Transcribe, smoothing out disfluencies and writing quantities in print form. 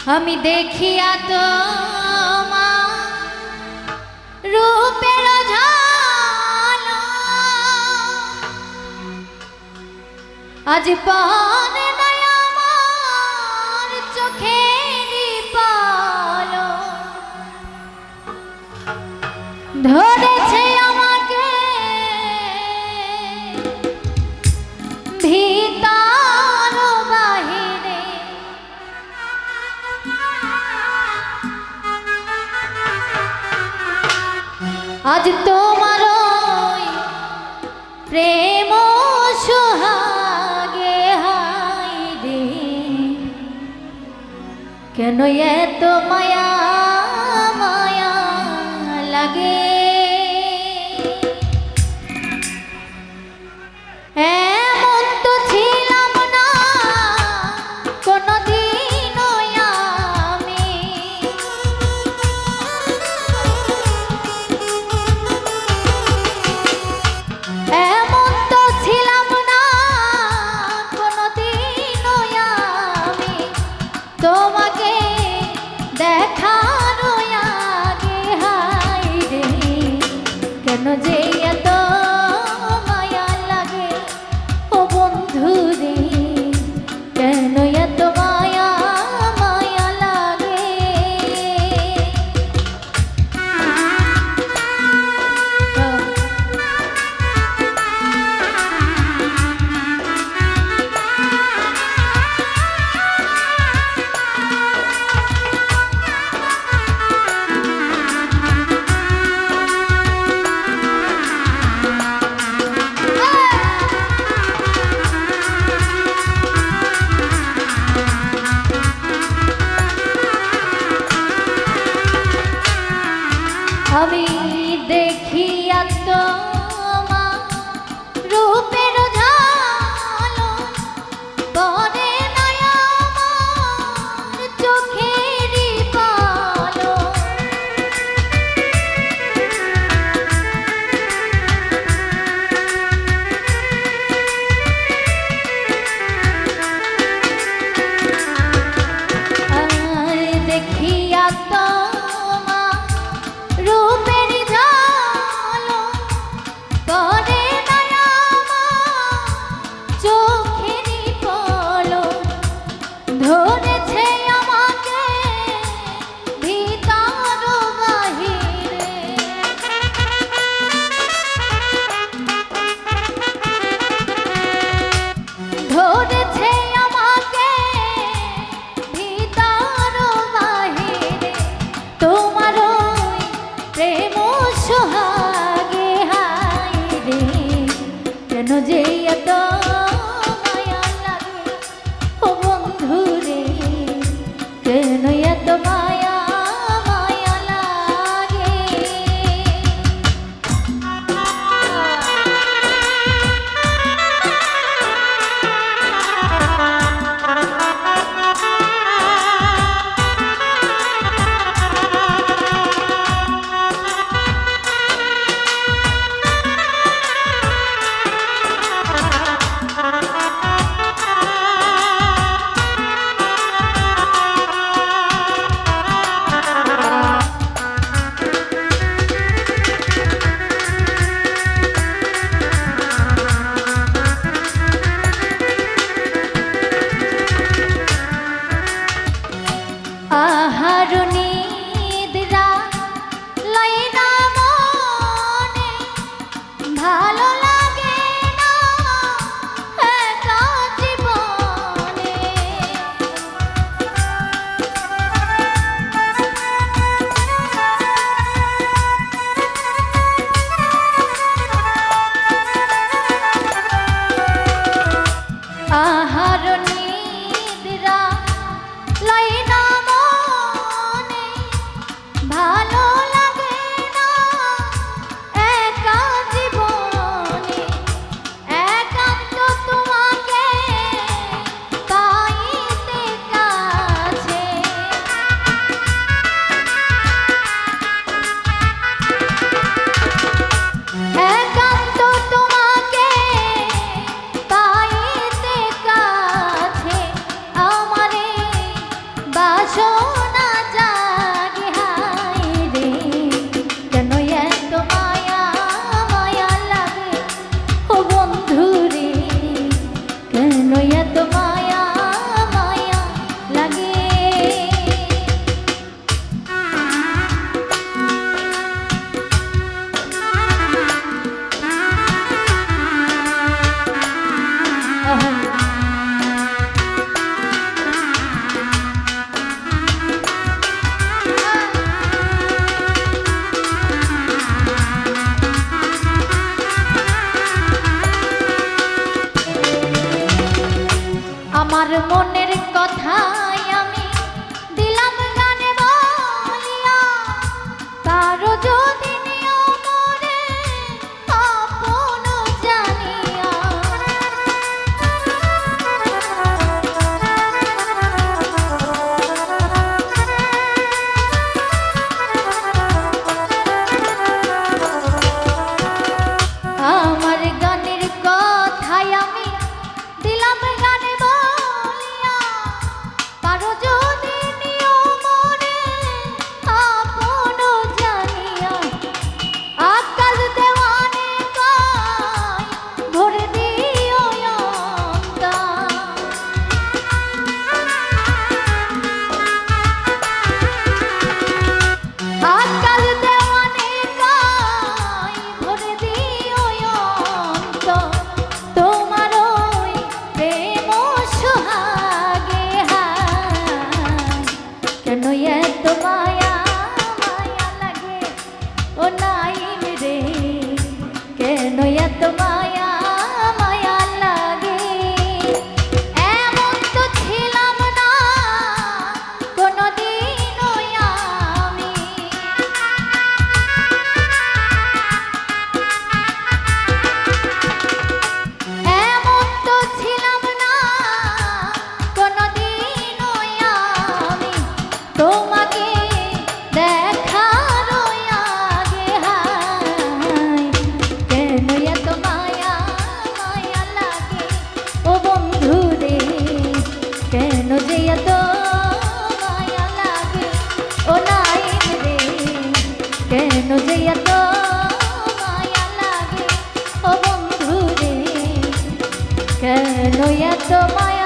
আমি দেখিয়া তো রূপের ঝালো আজ পানে নাই আমার চোখেরই পালো ধরেছে আমাকে ভিতর বাহিরে আজ তোমার প্রেম সোহাগে হাই রে কেন এত মায়া মায়া লাগে এমন তো ছিলাম না কোনদিনও আমি এমন তো ছিলাম না কোনদিনও আমি তোমাকে দেখার আগে হাই রে কেন যে এত মায়া লাগে ও বন্ধু রে কেন এত মায়া মায়া লাগে আমি দেখিয়া তোমার রূপের ঝালো পরে নাই আমার চোখেরই পালো আর দেখিয়া তোমার রূপের ঝালো পরে নাই আমার চোখেরই পলো ধরেছে আমাকে ভিতর বাহিরে ধরেছে আমাকে ভিতর বাহিরে তোমার প্রেম সোহাগে হাই রে কেন যে এত মায়া লাগে ও বন্ধু রে কেন এত মায়া মায়া লাগে কথাই আমি দিলাম গানে বলিয়া, কারো যদি নিও মনে আপন জানিয়া। আমার গানের কথাই আমি দিলাম গানে বলিয়া, কারো যদি নিও মনে আপন জানিয়া। আকাল দেওয়ানে গায় ভরে দিও অন্তর। আকাল দেওয়ানে গায় ভরে দিও অন্তর। তোমার ওই প্রেম সোহাগে হায়, কেন এত মায়া মায়া লাগে ও নাইম রে, কেন এত মায়া মায়া লাগে। এমন তো ছিলাম না কোনদিনও আমি, এমন তো ছিলাম না কোনদিনও আমি, তোমাকে দেখার আগে হায়, কেন এত মায়া মায়া লাগে ও বন্ধু রে, কেন যে এত মায়া লাগে ও নাইম রে, কেন যে এত মায়া লাগে ও বন্ধু রে, কেন এত মায়া